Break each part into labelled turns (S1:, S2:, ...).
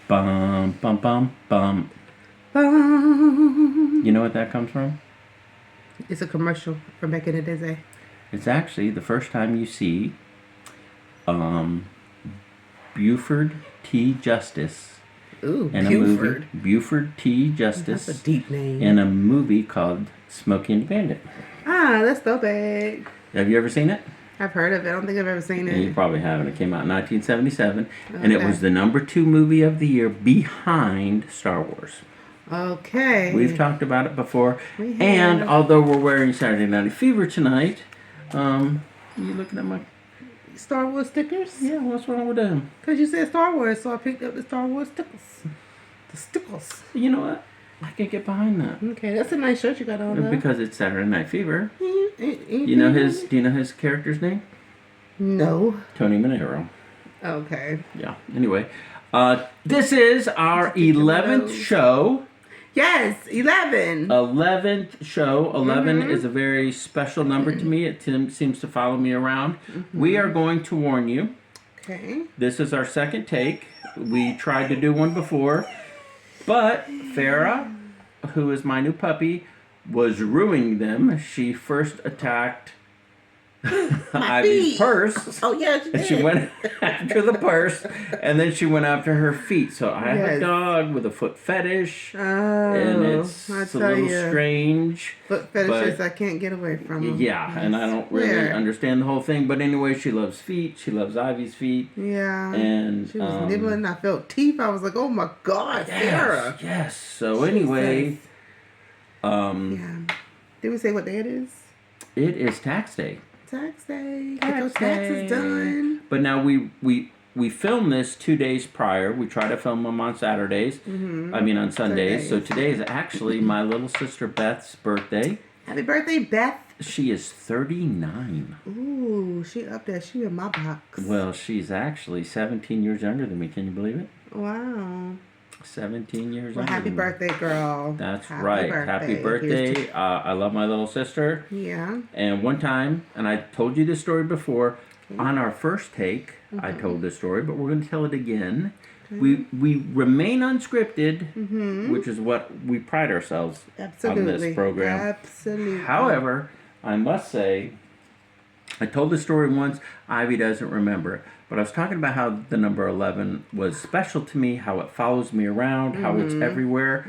S1: Bum, bum, bum, bum.
S2: Bum.
S1: You know what that comes from?
S2: It's a commercial from back in the day.
S1: It's actually the first time you see um, Buford T. Justice
S2: Ooh,
S1: in a movie.
S2: Buford.
S1: Buford T.
S2: That's a
S1: Justice
S2: deep
S1: in
S2: name.
S1: a movie called Smokey and the Bandit.
S2: Ah, that's so big.
S1: Have you ever seen it?
S2: I've heard of it. I don't think I've ever seen
S1: Yeah, you
S2: it.
S1: probably haven't. It came out in 1977, and it
S2: Okay.
S1: was the number 2 movie of the year behind Star Wars. We've
S2: Okay.
S1: talked about it before,
S2: We
S1: and
S2: have
S1: although we're wearing Saturday Night Fever tonight, you looking at my...
S2: Star Wars stickers.
S1: Yeah, what's wrong with them?
S2: Because you said Star Wars, so I picked up the Star Wars stickers. The stickers.
S1: You know what? I can get behind that.
S2: Okay, that's a nice shirt you got on there.
S1: Because it's Saturday Night Fever.
S2: Do
S1: Do you know his character's name?
S2: No.
S1: Tony Manero.
S2: Okay.
S1: Yeah. Anyway, this is our
S2: Just pick
S1: 11th
S2: those.
S1: show.
S2: Yes, 11.
S1: 11th show. 11 is a very special number to me. It seems to follow me around. We are going to warn you.
S2: Okay.
S1: This is our second take. We tried to do one before, but Farah, who is my new puppy, was ruining them. She first attacked Ivy's
S2: feet.
S1: purse.
S2: Oh, yeah, she
S1: And
S2: did.
S1: she went after the purse, and then she went after her feet. So I have a
S2: Yes.
S1: dog with a foot fetish,
S2: Oh,
S1: and it's
S2: I
S1: a
S2: tell
S1: little
S2: you.
S1: strange.
S2: Foot fetishes,
S1: but-
S2: I can't get away from them.
S1: Yeah, and I don't really
S2: Swear.
S1: understand the whole thing. But anyway, she loves feet. She loves Ivy's feet.
S2: Yeah.
S1: And
S2: She was nibbling. I felt teeth. I was like, oh my God, Sarah.
S1: Yes. So anyway,
S2: Yeah. Did we say what day it is?
S1: it is tax day.
S2: Tax day. Get your
S1: Tax day.
S2: taxes done.
S1: But now we film this 2 days prior. We try to film them on Saturdays. I mean on Sundays. So today is actually my little sister Beth's birthday.
S2: Happy birthday, Beth.
S1: She is 39.
S2: Ooh, she up there. She in my box.
S1: Well, she's actually 17 years younger than me. Can you believe it?
S2: Wow.
S1: 17 years
S2: Well,
S1: younger
S2: happy
S1: than me.
S2: birthday, girl.
S1: That's
S2: Happy
S1: right.
S2: birthday.
S1: Happy
S2: Here's
S1: birthday. I love my little sister.
S2: Yeah.
S1: And one time, and I told you this story before, on our first take, I told this story, but we're going to tell it again. We remain unscripted, which is what we pride ourselves
S2: Absolutely.
S1: on this program.
S2: Absolutely.
S1: However, I must say, I told the story once. Ivy doesn't remember, but I was talking about how the number 11 was special to me, how it follows me around, how it's everywhere.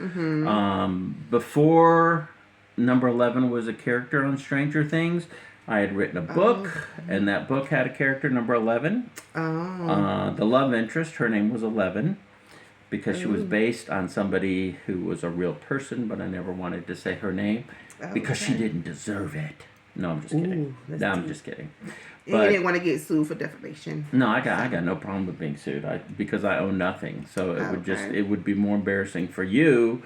S1: Before number 11 was a character on Stranger Things, I had written a book, and that book had a character, number 11. The love interest, her name was 11, because she was based on somebody who was a real person, but I never wanted to say her name because she didn't deserve it. No, I'm just kidding.
S2: that's
S1: No, I'm
S2: deep.
S1: just kidding.
S2: And you
S1: But
S2: didn't want to get sued for defamation.
S1: no, I got no problem with being sued. Because I own nothing. So
S2: Okay.
S1: it would be more embarrassing for you.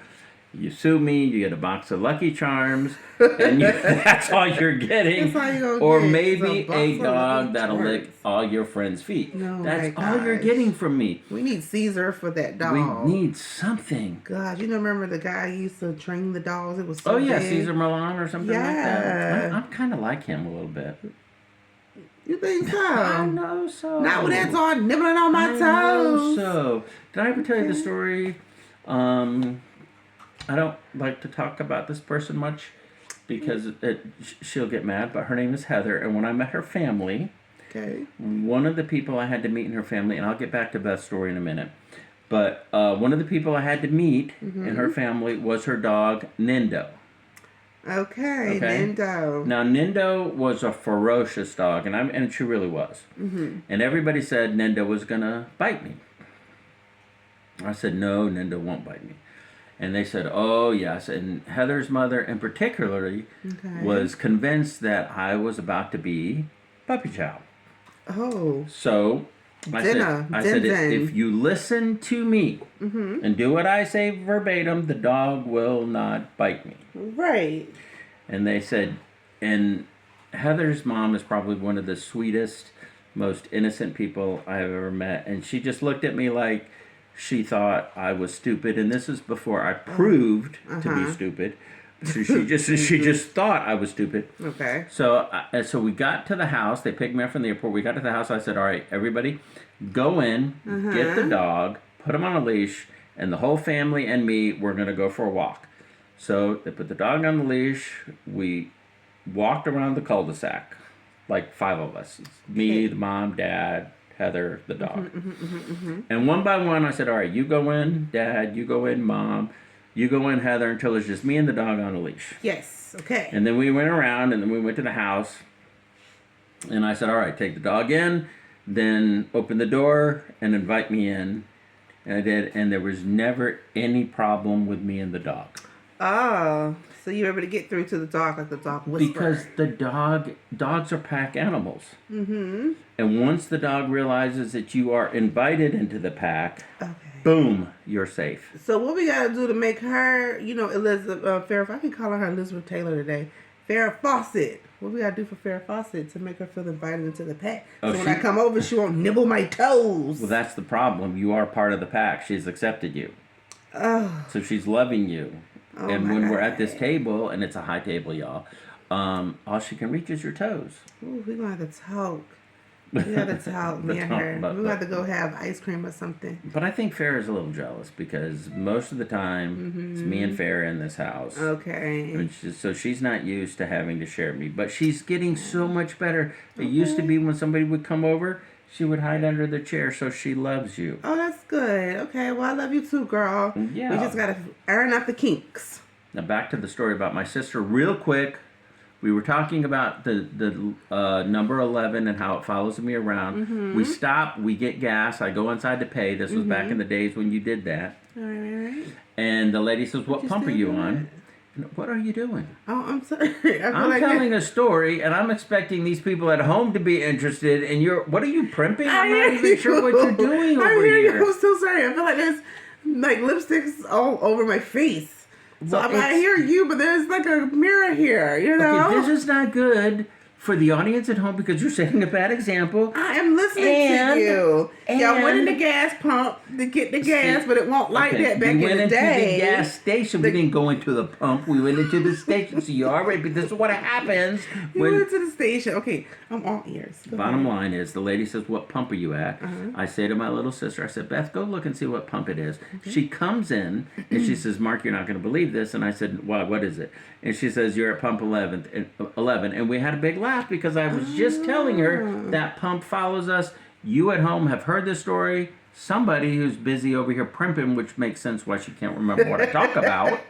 S1: You sue me, you get a box of Lucky Charms, and that's all you're getting.
S2: That's all you're gonna
S1: Or
S2: get, is
S1: maybe
S2: a box
S1: a
S2: of
S1: dog
S2: Lucky
S1: that'll lick
S2: Charms.
S1: all your friends' feet.
S2: No,
S1: That's
S2: my
S1: all you're
S2: gosh.
S1: getting from me.
S2: We need Caesar for that dog.
S1: We need something.
S2: God, you remember the guy who used to train the dogs? It was so
S1: Oh yeah,
S2: big.
S1: Caesar Milan or something like that.
S2: Yeah.
S1: I'm kind of like him a little bit.
S2: You think so?
S1: I know so.
S2: Not with that dog nibbling on my
S1: I know
S2: toes.
S1: so. Did I ever tell you the story? I don't like to talk about this person much because she'll get mad, but her name is Heather, and when I met her family,
S2: Okay.
S1: one of the people I had to meet in her family, and I'll get back to Beth's story in a minute, but one of the people I had to meet in her family was her dog, Nindo.
S2: Okay,
S1: Okay.
S2: Nindo.
S1: Now, Nindo was a ferocious dog, and she really was. And everybody said Nindo was going to bite me. I said, no, Nindo won't bite me. And they said, oh, yes. And Heather's mother, in particularly,
S2: Okay.
S1: was convinced that I was about to be puppy chow.
S2: Oh.
S1: So I
S2: Dinner.
S1: said,
S2: Din-din.
S1: if you listen to me and do what I say verbatim, the dog will not bite me.
S2: Right.
S1: And they said, and Heather's mom is probably one of the sweetest, most innocent people I've ever met. And she just looked at me like she thought I was stupid. And this is before I proved to be stupid. So she just thought I was stupid.
S2: Okay.
S1: So we got to the house. They picked me up from the airport. We got to the house. I said, all right, everybody, go in, get the dog, put him on a leash, and the whole family and me were going to go for a walk. So they put the dog on the leash. We walked around the cul-de-sac, like 5 of us. Me, the mom, dad, Heather, the dog. And one by one, I said, all right, you go in, Dad, you go in, Mom, you go in, Heather, until it's just me and the dog on a leash.
S2: Yes. Okay.
S1: And then we went around, and then we went to the house. And I said, all right, take the dog in, then open the door and invite me in. And I did, and there was never any problem with me and the dog.
S2: Oh, so you were able to get through to the dog like the dog whisperer.
S1: Because dogs are pack animals.
S2: Mm-hmm.
S1: And once the dog realizes that you are invited into the pack,
S2: Okay.
S1: boom, you're safe.
S2: So what we gotta do to make her, Elizabeth Farrah, I can call her Elizabeth Taylor today, Farrah Fawcett. What we gotta do for Farrah Fawcett to make her feel invited into the pack?
S1: Oh,
S2: so when I come over, she won't nibble my toes.
S1: Well, that's the problem. You are part of the pack. She's accepted you.
S2: Oh.
S1: So she's loving you.
S2: Oh,
S1: and
S2: my
S1: when
S2: God.
S1: we're at this table, and it's a high table, y'all, all she can reach is your toes.
S2: Ooh, we're gonna have to talk. We gotta talk, me and her. We're gonna have to go have ice cream or something.
S1: But I think Farrah's a little jealous because most of the time it's me and Farrah in this house.
S2: Okay.
S1: So she's not used to having to share me. But she's getting so much better. It used to be when somebody would come over, she would hide under the chair, so she loves you.
S2: Oh, that's good. Okay, well, I love you too, girl.
S1: Yeah.
S2: We just gotta iron out the kinks.
S1: Now back to the story about my sister real quick. We were talking about the number 11 and how it follows me around. We stop, we get gas. I go inside to pay. This was back in the days when you did that.
S2: All right.
S1: And the lady says, what
S2: You
S1: pump are
S2: still
S1: you
S2: doing
S1: on? And, what are you doing?
S2: Oh, I'm sorry. I feel
S1: I'm
S2: like
S1: telling a story, and I'm expecting these people at home to be interested. And what are you primping?
S2: I
S1: I'm not
S2: hear
S1: even sure what you're doing
S2: I
S1: over
S2: hear
S1: here.
S2: you. I'm so sorry. I feel like there's like lipsticks all over my face. So
S1: Well,
S2: I hear you, but there's like a mirror here, you know?
S1: Okay, this is not good for the audience at home because you're setting a bad example.
S2: I am listening
S1: And-
S2: to you. Y'all went in the
S1: and-
S2: gas pump to get the gas, but it won't like
S1: Okay,
S2: that back
S1: we
S2: in
S1: went
S2: the
S1: into
S2: day.
S1: the gas station. We didn't go into the pump. We went into the station. So you already, but this is what happens
S2: You
S1: when.
S2: went to the station. Okay, I'm all ears. Go
S1: Bottom
S2: ahead.
S1: line is, the lady says, "What pump are you at?" I say to my little sister, "I said, Beth, go look and see what pump it is." She comes in and she says, "Mark, you're not going to believe this." And I said, "Why? What is it?" And she says, "You're at pump 11." And we had a big laugh because I was just telling her that pump follows us. You at home have heard this story. Somebody who's busy over here primping, which makes sense why she can't remember what I talk about.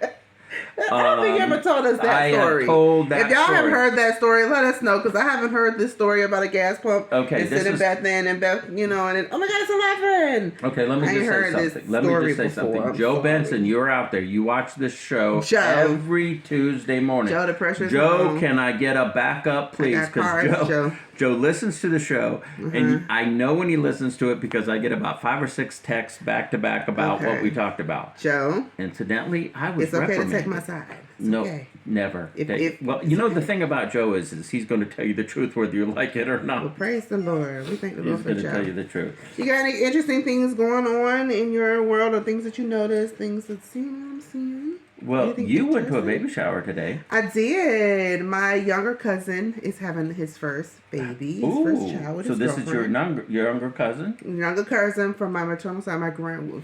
S2: I don't think you ever told us that
S1: I
S2: story.
S1: have told that
S2: If y'all
S1: story.
S2: have heard that story, let us know because I haven't heard this story about a gas pump.
S1: Okay,
S2: and
S1: this
S2: sitting
S1: is-
S2: back then and Beth, and then oh my God, it's 11.
S1: Okay, let me
S2: I
S1: just say
S2: heard this
S1: something. Let me
S2: story
S1: just say
S2: before.
S1: something.
S2: I'm
S1: Joe
S2: sorry.
S1: Benson, you're out there. You watch this show
S2: Joe.
S1: every Tuesday morning.
S2: Joe, the pressure's
S1: Joe,
S2: on.
S1: can I get a backup, please?
S2: got cards,
S1: Joe listens to the show, and I know when he listens to it because I get about 5 or 6 texts back to back about what
S2: Okay.
S1: we talked about.
S2: Joe,
S1: Incidentally, I was
S2: it's okay to
S1: reprimanded.
S2: take my side. It's
S1: No,
S2: okay.
S1: never.
S2: If-
S1: well,
S2: it's
S1: you know the
S2: okay.
S1: thing about Joe is he's going to tell you the truth whether you like it or not.
S2: Well, praise the Lord. We thank the
S1: He's
S2: Lord for
S1: going to tell you
S2: Joe.
S1: the truth.
S2: You got any interesting things going on in your world or things that you noticed, things that I'm seeing?
S1: Well,
S2: Anything
S1: you went to a
S2: interesting?
S1: baby shower today.
S2: I did. My younger cousin is having his first baby, his first child with
S1: so
S2: his
S1: this is your
S2: girlfriend.
S1: younger cousin?
S2: Younger cousin from my maternal side, my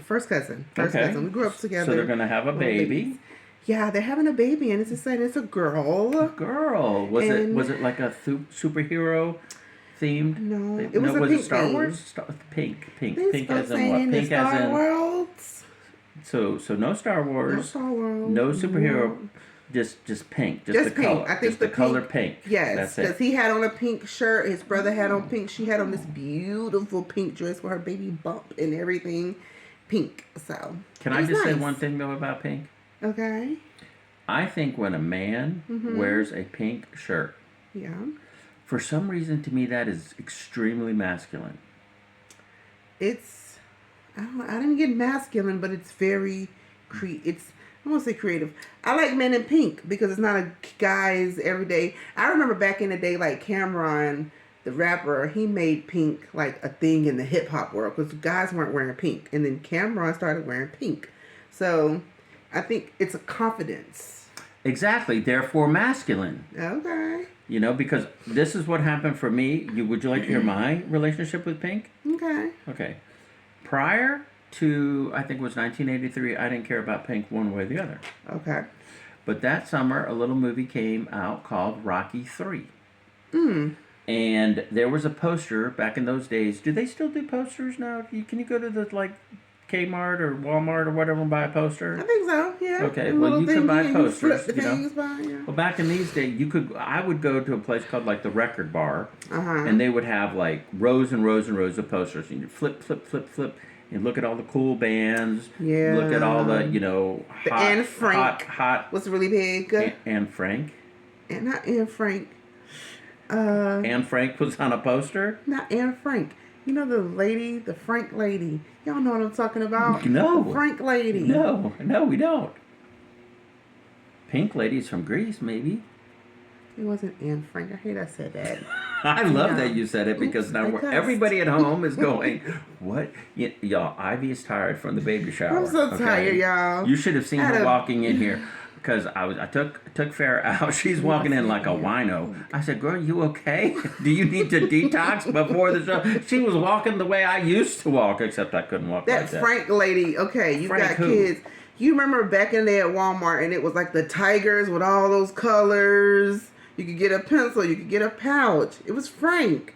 S2: first cousin. First
S1: Okay.
S2: cousin. We grew up together.
S1: So they're going to have a
S2: Little
S1: baby.
S2: babies. Yeah, they're having a baby, and it's exciting. It's a girl.
S1: Girl, was
S2: And-
S1: it like a superhero themed?
S2: No, it was a
S1: was
S2: pink
S1: it Star
S2: theme.
S1: Wars? Pink
S2: These
S1: as
S2: folks
S1: in
S2: ain't
S1: what?
S2: in the
S1: Pink as
S2: Star
S1: in
S2: Worlds.
S1: so no Star
S2: No
S1: Wars,
S2: Star World.
S1: no superhero,
S2: No.
S1: just pink,
S2: Just
S1: the
S2: pink.
S1: color,
S2: I think
S1: just the
S2: the
S1: color
S2: pink-
S1: pink.
S2: Yes,
S1: that's
S2: because
S1: it.
S2: he had on a pink shirt. His brother had on pink. She had on this beautiful pink dress with her baby bump and everything, pink. So
S1: Can
S2: it
S1: I
S2: was
S1: just say
S2: nice.
S1: one thing though about pink?
S2: Okay.
S1: I think when a man
S2: Mm-hmm.
S1: wears a pink shirt,
S2: Yeah.
S1: for some reason to me that is extremely masculine.
S2: It's I didn't get masculine, but it's very it's I won't say creative. I like men in pink because it's not a guy's everyday. I remember back in the day, like Cameron, the rapper, he made pink like a thing in the hip hop world because guys weren't wearing pink, and then Cameron started wearing pink. So I think it's a confidence.
S1: Exactly, therefore masculine.
S2: Okay.
S1: You know, because this is what happened for me. Would you like to hear my relationship with pink?
S2: Okay.
S1: Okay. Prior to, I think it was 1983, I didn't care about Pink one way or the other.
S2: Okay.
S1: But that summer, a little movie came out called Rocky 3.
S2: Hmm.
S1: And there was a poster back in those days. Do they still do posters now? Can you go to the, like, Kmart or Walmart or whatever and buy a poster?
S2: I think so, yeah.
S1: Okay,
S2: And
S1: well,
S2: little
S1: you could buy
S2: thingy, and
S1: posters,
S2: flip the
S1: you know.
S2: things by, yeah.
S1: Well, back in these days, I would go to a place called, like, the Record Bar,
S2: Uh-huh.
S1: and they would have, like, rows and rows and rows of posters. And you flip, flip, flip, flip, and look at all the cool bands.
S2: Yeah.
S1: Look at all the, you know,
S2: The Anne Frank
S1: hot.
S2: was really big.
S1: Anne Frank.
S2: And not Anne Frank.
S1: Anne Frank was on a poster?
S2: Not Anne Frank. You know the lady, the Frank lady. Y'all know what I'm talking about?
S1: No.
S2: The Frank lady.
S1: No, we don't. Pink Lady's from Greece, maybe.
S2: It wasn't Anne Frank. I hate I said that.
S1: I love
S2: Yeah.
S1: that you said it because
S2: Oops,
S1: now
S2: I cussed.
S1: everybody at home is going, what? Y'all, Ivy is tired from the baby shower.
S2: I'm so
S1: okay?
S2: tired, y'all.
S1: You should have seen
S2: I had
S1: her
S2: a-
S1: walking in here. Because I took Farrah out. She's walking in like a wino. I said, girl, you okay? Do you need to detox before the show? She was walking the way I used to walk, except I couldn't walk
S2: That
S1: like that.
S2: Frank lady. Okay, you
S1: Frank
S2: got
S1: who?
S2: kids. You remember back in the day at Walmart and it was like the tigers with all those colors. You could get a pencil. You could get a pouch. It was Frank.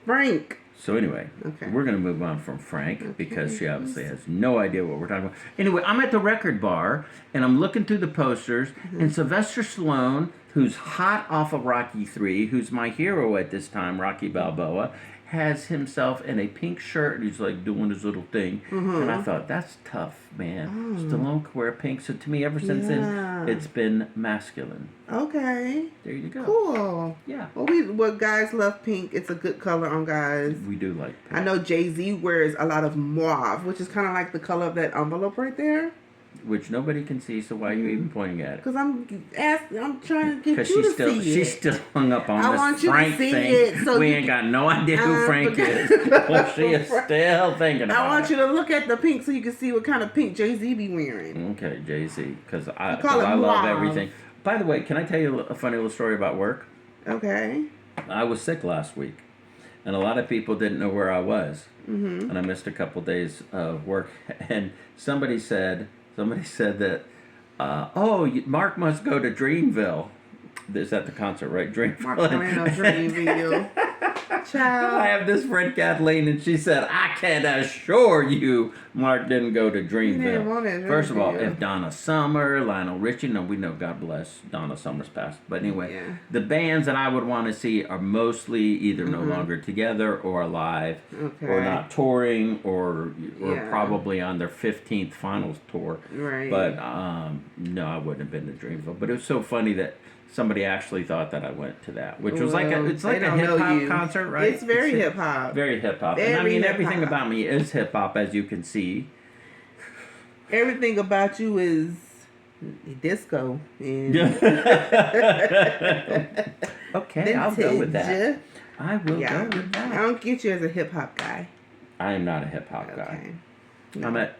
S2: Frank.
S1: So anyway,
S2: Okay.
S1: we're going to move on from Frank because she obviously has no idea what we're talking about. Anyway, I'm at the Record Bar and I'm looking through the posters and Sylvester Stallone, who's hot off of Rocky 3, who's my hero at this time, Rocky Balboa, has himself in a pink shirt and he's like doing his little thing. And I thought, that's tough, man. Stallone could wear pink. So to me, ever since
S2: Yeah.
S1: then, it's been masculine.
S2: Okay.
S1: There you go.
S2: Cool.
S1: Yeah.
S2: Well, guys love pink. It's a good color on guys.
S1: We do like pink.
S2: I know Jay-Z wears a lot of mauve, which is kind of like the color of that envelope right there.
S1: Which nobody can see, so why are you even pointing at it?
S2: Because I'm trying to get
S1: Because
S2: you to
S1: she's
S2: see
S1: she's
S2: it.
S1: still hung up on
S2: I
S1: this
S2: want you to
S1: Frank
S2: see
S1: thing.
S2: it so
S1: We
S2: you
S1: ain't
S2: can-
S1: got no idea who Frank is. Well, she is still thinking about
S2: I want
S1: it.
S2: you to look at the pink so you can see what kind of pink Jay-Z be wearing.
S1: Okay, Jay-Z, because I
S2: call it
S1: love
S2: mauve.
S1: everything. By the way, can I tell you a funny little story about work?
S2: Okay.
S1: I was sick last week, and a lot of people didn't know where I was, and I missed a couple days of work. And somebody said that, Mark must go to Dreamville. Is that the concert, right? Dreamville.
S2: Mark Orlando Dreamville.
S1: I
S2: Child.
S1: have this friend Kathleen, and she said, "I can assure you, Mark didn't go to
S2: didn't want
S1: Dreamville."
S2: it,
S1: First of all,
S2: Dreamville.
S1: if Donna Summer, Lionel Richie, no, we know, God bless Donna Summer's passed. But anyway,
S2: Yeah.
S1: the bands that I would want to see are mostly either no longer together or alive,
S2: Okay.
S1: or not touring, or
S2: Yeah.
S1: probably on their 15th finals tour.
S2: Right.
S1: But no, I wouldn't have been to Dreamville. But it was so funny that somebody actually thought that I went to that, which was
S2: Well,
S1: it's
S2: they
S1: like a
S2: don't know
S1: hip hop
S2: you.
S1: concert, right?
S2: It's very hip hop.
S1: Very hip hop. And I
S2: Very
S1: mean, everything
S2: hip-hop.
S1: about me is hip hop, as you can see.
S2: Everything about you is disco and
S1: Okay, I'll go with that.
S2: vintage.
S1: I will
S2: Yeah.
S1: go with
S2: I
S1: that.
S2: don't get you as a hip hop guy.
S1: I am not a hip hop guy.
S2: Okay.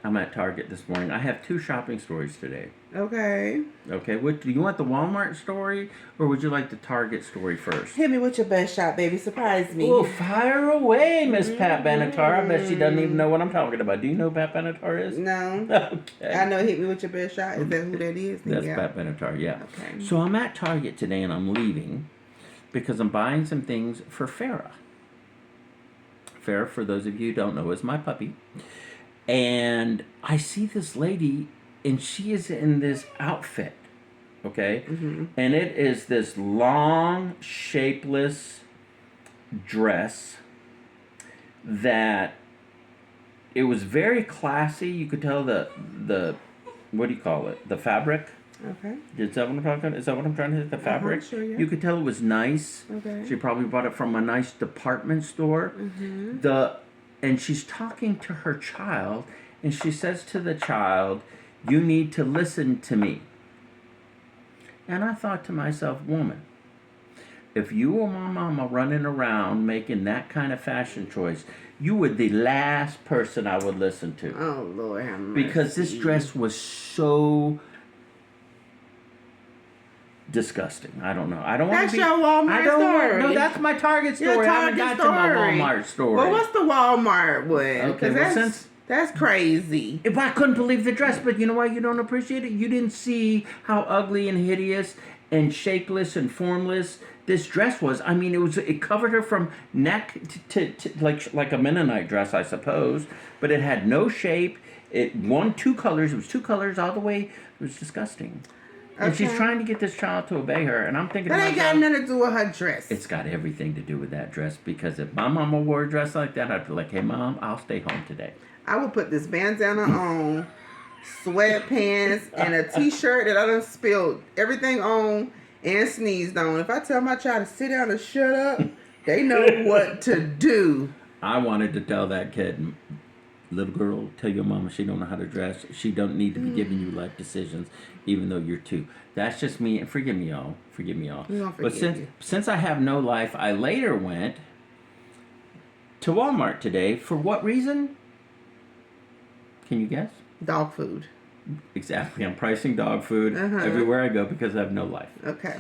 S1: I'm at Target this morning. I have 2 shopping stories today.
S2: Okay.
S1: Okay, what do you want, the Walmart story or would you like the Target story first?
S2: Hit me with your best shot, baby. Surprise me.
S1: Oh, fire away, Miss Pat Benatar. I bet she doesn't even know what I'm talking about. Do you know who Pat Benatar is?
S2: No.
S1: Okay.
S2: I know. Hit me with your best shot. Is that who that is? Then
S1: That's
S2: yeah.
S1: Pat Benatar, yeah.
S2: Okay.
S1: So I'm at Target today and I'm leaving because I'm buying some things for Farrah. Farrah, for those of you who don't know, is my puppy. And I see this lady and she is in this outfit, okay? And it is this long, shapeless dress that it was very classy. You could tell the what do you call it? The fabric.
S2: Okay.
S1: Is that what I'm talking? Is that what I'm trying to say? The fabric.
S2: sure, yeah.
S1: You could tell it was nice.
S2: Okay.
S1: She probably bought it from a nice department store. And she's talking to her child, and she says to the child, "You need to listen to me." And I thought to myself, woman, if you were my mama running around making that kind of fashion choice, you were the last person I would listen to.
S2: Oh Lord, have mercy.
S1: Because this dress was so disgusting. I don't know. I don't want
S2: That's
S1: to be.
S2: your Walmart
S1: I don't want-
S2: story.
S1: No, that's my Target story.
S2: Your
S1: I haven't
S2: Target
S1: got to my
S2: story.
S1: Walmart story.
S2: Well, what's the Walmart one?
S1: Okay,
S2: 'Cause
S1: well,
S2: that's That's crazy.
S1: If I couldn't believe the dress, but you know why you don't appreciate it? You didn't see how ugly and hideous and shapeless and formless this dress was. I mean, it covered her from neck to like a Mennonite dress, I suppose, but it had no shape. It won 2 colors. It was 2 colors all the way. It was disgusting. And she's trying to get this child to obey her, and I'm thinking,
S2: that ain't got nothing to do with her dress.
S1: It's got everything to do with that dress, because if my mama wore a dress like that, I'd be like, hey, Mom, I'll stay home today.
S2: I would put this bandana on, sweatpants, and a t-shirt that I done spilled everything on and sneezed on. If I tell my child to sit down and shut up, they know what to do.
S1: I wanted to tell that kid, little girl, tell your mama she don't know how to dress. She don't need to be giving you life decisions, even though you're 2. That's just me. Forgive me, y'all. Forgive me, y'all. But since I have no life, I later went to Walmart today. For what reason? Can you guess?
S2: Dog food.
S1: Exactly. I'm pricing dog food everywhere I go because I have no life.
S2: Okay.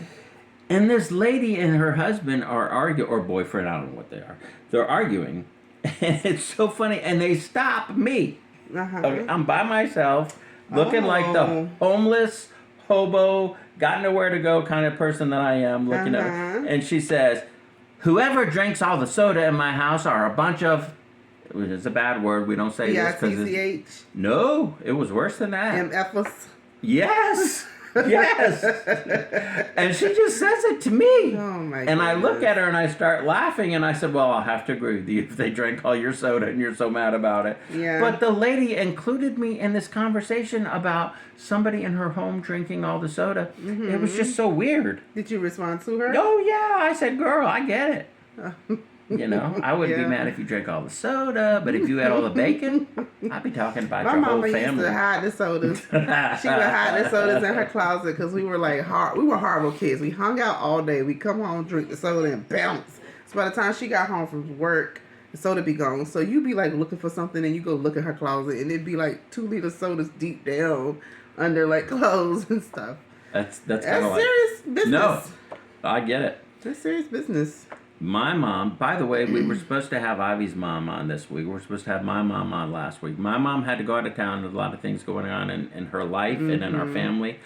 S1: And this lady and her husband are arguing, or boyfriend, I don't know what they are. They're arguing. And it's so funny. And they stop me. Okay, I'm by myself, looking like the homeless, hobo, got nowhere to go kind of person that I am, looking at her. And she says, whoever drinks all the soda in my house are a bunch of... It's a bad word. We don't say this because
S2: P-I-C-C-H?
S1: No, it was worse than that.
S2: M-F-S?
S1: Yes. Yes. And she just says it to me.
S2: Oh, my God.
S1: And I look at her and I start laughing, and I said, well, I'll have to agree with you if they drank all your soda and you're so mad about it.
S2: Yeah.
S1: But the lady included me in this conversation about somebody in her home drinking all the soda. It was just so weird.
S2: Did you respond to her?
S1: Oh, yeah. I said, girl, I get it. You know, I wouldn't be mad if you drank all the soda, but if you had all the bacon, I'd be talking about your whole family.
S2: My mama used to hide the sodas. She would hide the sodas in her closet because we were like we were horrible kids. We hung out all day. We come home, drink the soda, and bounce. So by the time she got home from work, the soda be gone. So you'd be like looking for something, and you go look in her closet, and it'd be like 2-liter sodas deep down under like clothes and stuff.
S1: That's kind of like
S2: serious business.
S1: No, I get it.
S2: That's serious business.
S1: My mom, by the way, we were supposed to have Ivy's mom on this week. We were supposed to have my mom on last week. My mom had to go out of town. There's a lot of things going on in her life and in our family.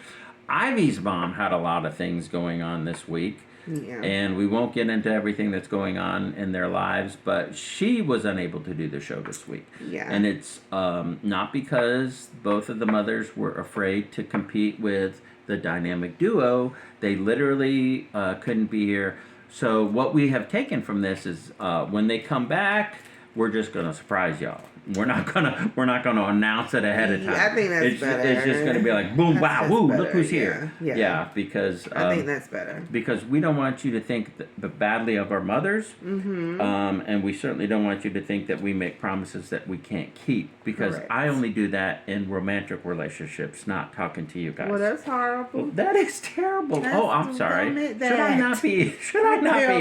S1: Ivy's mom had a lot of things going on this week.
S2: Yeah.
S1: And we won't get into everything that's going on in their lives, but she was unable to do the show this week.
S2: Yeah.
S1: And it's not because both of the mothers were afraid to compete with the dynamic duo. They literally couldn't be here. So what we have taken from this is when they come back, we're just gonna surprise y'all. We're not gonna announce it ahead of time.
S2: I think that's better.
S1: It's just gonna be like boom, wow, woo, look who's here.
S2: Yeah.
S1: Because
S2: I think that's better.
S1: Because we don't want you to think badly of our mothers, and we certainly don't want you to think that we make promises that we can't keep. Because
S2: Correct.
S1: I only do that in romantic relationships, not talking to you guys.
S2: Well, that's horrible.
S1: That is terrible. I'm sorry.
S2: Should
S1: I not be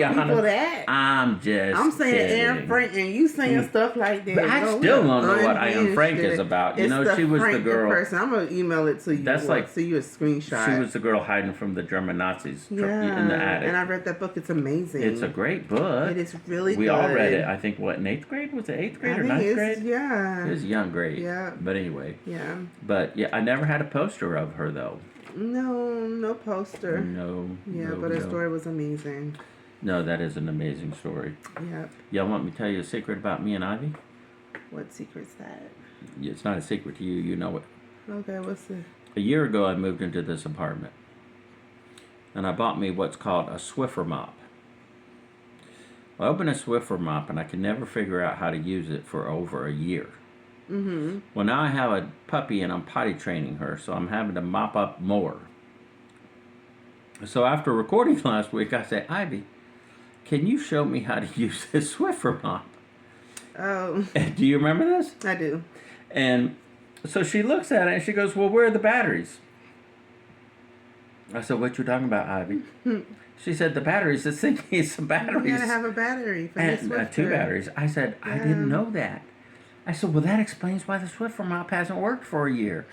S1: honest?
S2: That.
S1: I'm saying
S2: kidding. Anne Frank, and you saying stuff like that.
S1: But I still don't know what Anne Frank is about. You know, she was the girl.
S2: Person. I'm gonna email it to you.
S1: That's like
S2: see you a screenshot.
S1: She was the girl hiding from the German Nazis in the attic.
S2: And I read that book. It's amazing.
S1: It's a great book.
S2: It is really good.
S1: We all read it. I think in 8th grade? Was it 8th grade or 9th grade?
S2: Yeah.
S1: It was young grade.
S2: Yeah.
S1: But anyway.
S2: Yeah.
S1: But yeah, I never had a poster of her though.
S2: No poster.
S1: No.
S2: Yeah, but her story was amazing.
S1: No, that is an amazing story.
S2: Yep.
S1: Y'all want me to tell you a secret about me and Ivy?
S2: What secret's that?
S1: It's not a secret to you. You know it.
S2: Okay, what's it?
S1: A year ago, I moved into this apartment. And I bought me what's called a Swiffer mop. I opened a Swiffer mop, and I could never figure out how to use it for over a year.
S2: Mm-hmm.
S1: Well, now I have a puppy, and I'm potty training her, so I'm having to mop up more. So after recording last week, I said, Ivy, can you show me how to use this Swiffer mop?
S2: Oh.
S1: Do you remember this?
S2: I do.
S1: And so she looks at it and she goes, well, where are the batteries? I said, what you talking about, Ivy? She said, the batteries. This thing needs some batteries.
S2: You gotta have a battery for
S1: and,
S2: the Swiffer.
S1: 2 batteries. I said, I didn't know that. I said, well, that explains why the Swiffer mop hasn't worked for a year.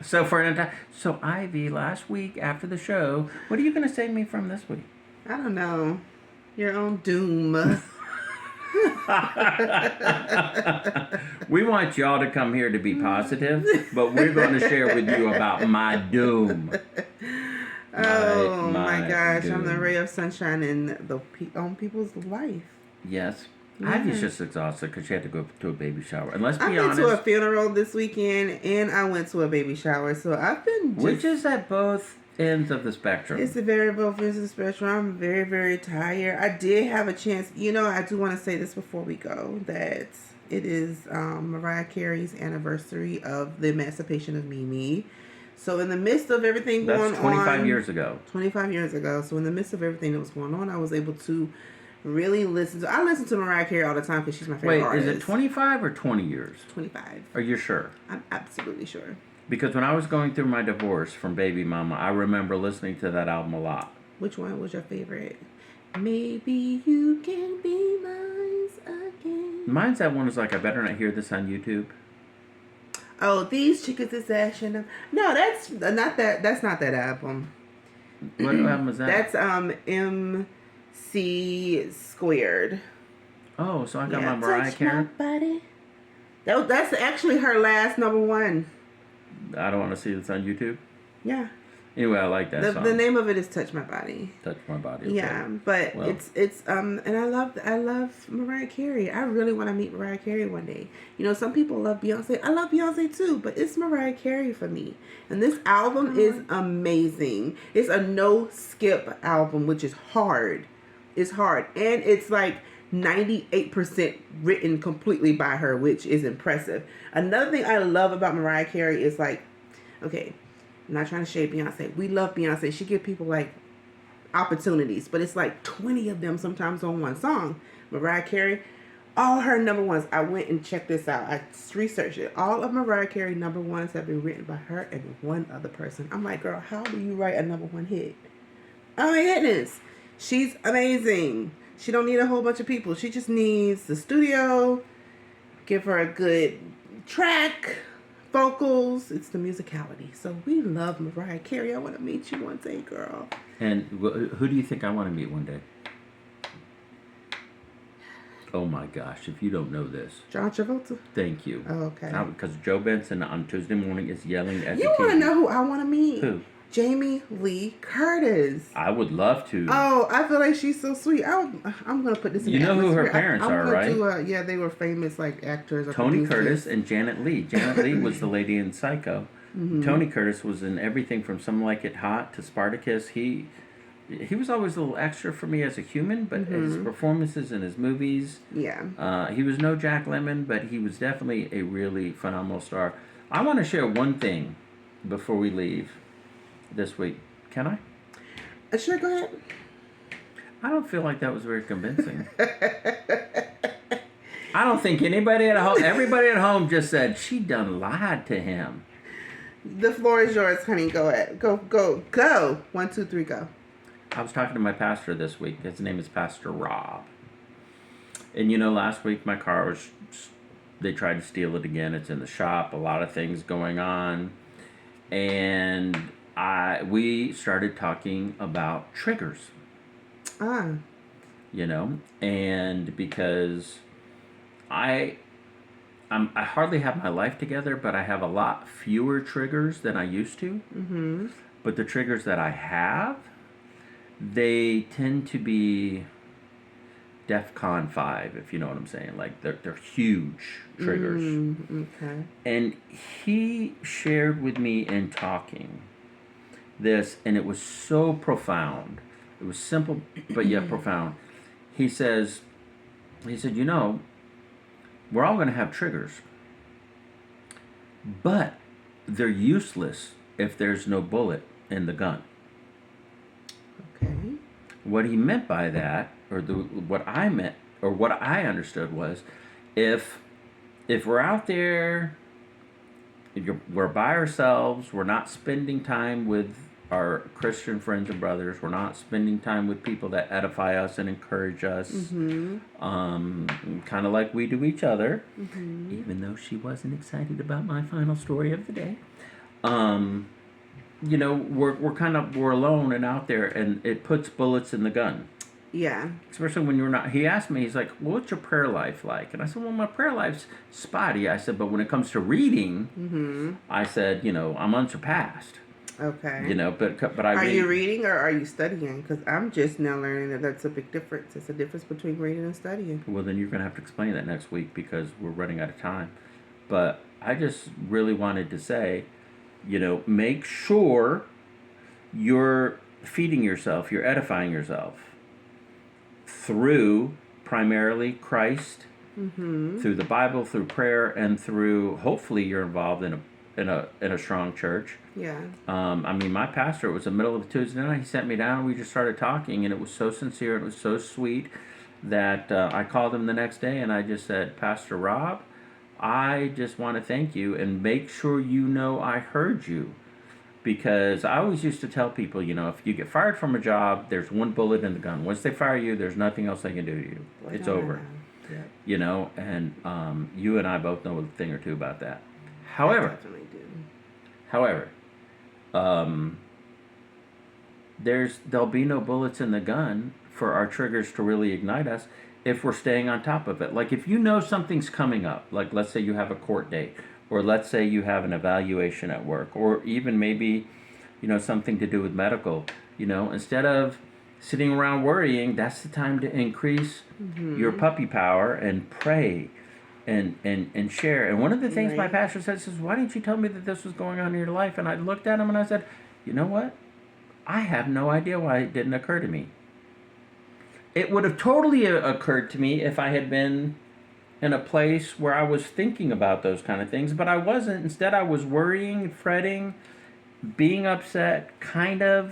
S1: So Ivy, last week after the show, what are you going to save me from this week?
S2: I don't know. Your own doom.
S1: We want y'all to come here to be positive, but we're going to share with you about my doom.
S2: Oh my gosh,
S1: doom.
S2: I'm the ray of sunshine in the on people's life.
S1: Yes.
S2: Yeah.
S1: Ivy's just exhausted because she had to go to a baby shower. And let's be
S2: I
S1: honest.
S2: went to a funeral this weekend and I went to a baby shower, so I've been
S1: Which is at both ends of the spectrum.
S2: It's a very both ends of the spectrum. I'm very, very tired. I did have a chance. You know, I do want to say this before we go, that it is Mariah Carey's anniversary of the emancipation of Mimi. So in the midst of everything going on...
S1: That's 25 years ago.
S2: 25 years ago. So in the midst of everything that was going on, I was able to really listen to... I listen to Mariah Carey all the time because she's my favorite artist.
S1: Is it 25 or 20 years?
S2: 25.
S1: Are you sure?
S2: I'm absolutely sure.
S1: Because when I was going through my divorce from Baby Mama, I remember listening to that album a lot.
S2: Which one was your favorite? Maybe you can be mine again.
S1: Mine's that one is like, I better not hear this on YouTube.
S2: Oh, these chickens is action. No, that's not that. That's not that album.
S1: What album was that?
S2: That's MC Squared.
S1: Oh, so I got my Mariah Carey.
S2: That's actually her last number one.
S1: I don't want to see this on YouTube.
S2: Yeah.
S1: Anyway, I like that song.
S2: The name of it is "Touch My Body."
S1: Touch My Body. Okay.
S2: Yeah, but it's and I love Mariah Carey. I really want to meet Mariah Carey one day. You know, some people love Beyonce. I love Beyonce too, but it's Mariah Carey for me. And this album is amazing. It's a no skip album, which is hard. It's hard, and it's like 98% written completely by her, which is impressive. Another thing I love about Mariah Carey is like, okay, I'm not trying to shade Beyonce. We love Beyonce. She give people like opportunities, but it's like 20 of them sometimes on one song. Mariah Carey, all her number ones. I went and checked this out. I researched it. All of Mariah Carey number ones have been written by her and one other person. I'm like, girl, how do you write a number one hit? Oh my goodness. She's amazing. She don't need a whole bunch of people. She just needs the studio, give her a good track, vocals. It's the musicality. So we love Mariah Carey. I want to meet you one day, girl.
S1: And who do you think I want to meet one day? Oh my gosh, if you don't know this.
S2: John Travolta.
S1: Thank you.
S2: Oh, okay.
S1: Because Joe Benson on Tuesday morning is yelling at
S2: You want to know who I want to meet?
S1: Who?
S2: Jamie Lee Curtis.
S1: I would love to.
S2: Oh, I feel like she's so sweet. I'm gonna put this in.
S1: You know who her parents are, right?
S2: Yeah, they were famous like actors. Or
S1: Tony
S2: producers.
S1: Curtis and Janet Leigh. Janet Leigh was the lady in Psycho. Mm-hmm. Tony Curtis was in everything from Some Like It Hot to Spartacus. He was always a little extra for me as a human, but his performances in his movies.
S2: Yeah.
S1: He was no Jack Lemmon, but he was definitely a really phenomenal star. I want to share one thing before we leave this week. Can I?
S2: Sure, go ahead.
S1: I don't feel like that was very convincing. I don't think everybody at home just said, she done lied to him.
S2: The floor is yours, honey. Go ahead. Go. 1, 2, 3, go.
S1: I was talking to my pastor this week. His name is Pastor Rob. And you know, last week my car was, they tried to steal it again. It's in the shop. A lot of things going on. And we started talking about triggers. You know, and because I hardly have my life together, but I have a lot fewer triggers than I used to. Mm-hmm. But the triggers that I have, they tend to be DEFCON 5, if you know what I'm saying. Like they're huge triggers.
S2: Okay.
S1: And he shared with me in talking this, and it was so profound. It was simple, but yet profound. He said, you know, we're all going to have triggers, but they're useless if there's no bullet in the gun.
S2: Okay. What
S1: he meant by that, what I understood was, if we're out there, we're by ourselves, we're not spending time with our Christian friends and brothers, we're not spending time with people that edify us and encourage us, kind of like we do each other, even though she wasn't excited about my final story of the day. You know, we're alone and out there, and it puts bullets in the gun.
S2: Yeah.
S1: Especially when you're not. He asked me, he's like, well, what's your prayer life like? And I said, well, my prayer life's spotty. I said, but when it comes to reading, I said, I'm unsurpassed.
S2: Okay.
S1: But I
S2: Are
S1: read.
S2: you reading or are you studying? Because I'm just now learning that that's a big difference. It's a difference between reading and studying.
S1: Well, then you're going to have to explain that next week because we're running out of time. But I just really wanted to say, make sure you're feeding yourself, you're edifying yourself through primarily Christ, through the Bible, through prayer, and through hopefully you're involved in a strong church.
S2: Yeah.
S1: My pastor, it was the middle of Tuesday night. He sat me down and we just started talking, and it was so sincere, it was so sweet that I called him the next day and I just said, Pastor Rob, I just want to thank you and make sure I heard you. Because I always used to tell people, if you get fired from a job, there's one bullet in the gun. Once they fire you, there's nothing else they can do to you. It's over.
S2: Yep.
S1: And you and I both know a thing or two about that.
S2: I
S1: However,
S2: definitely do.
S1: there'll be no bullets in the gun for our triggers to really ignite us if we're staying on top of it. Like if you know something's coming up, like let's say you have a court date, or let's say you have an evaluation at work, or even maybe, something to do with medical, instead of sitting around worrying, that's the time to increase your puppy power and pray and share. And one of the things my pastor says is, why didn't you tell me that this was going on in your life? And I looked at him and I said, you know what? I have no idea why it didn't occur to me. It would have totally occurred to me if I had been in a place where I was thinking about those kind of things, but I wasn't. Instead, I was worrying, fretting, being upset, kind of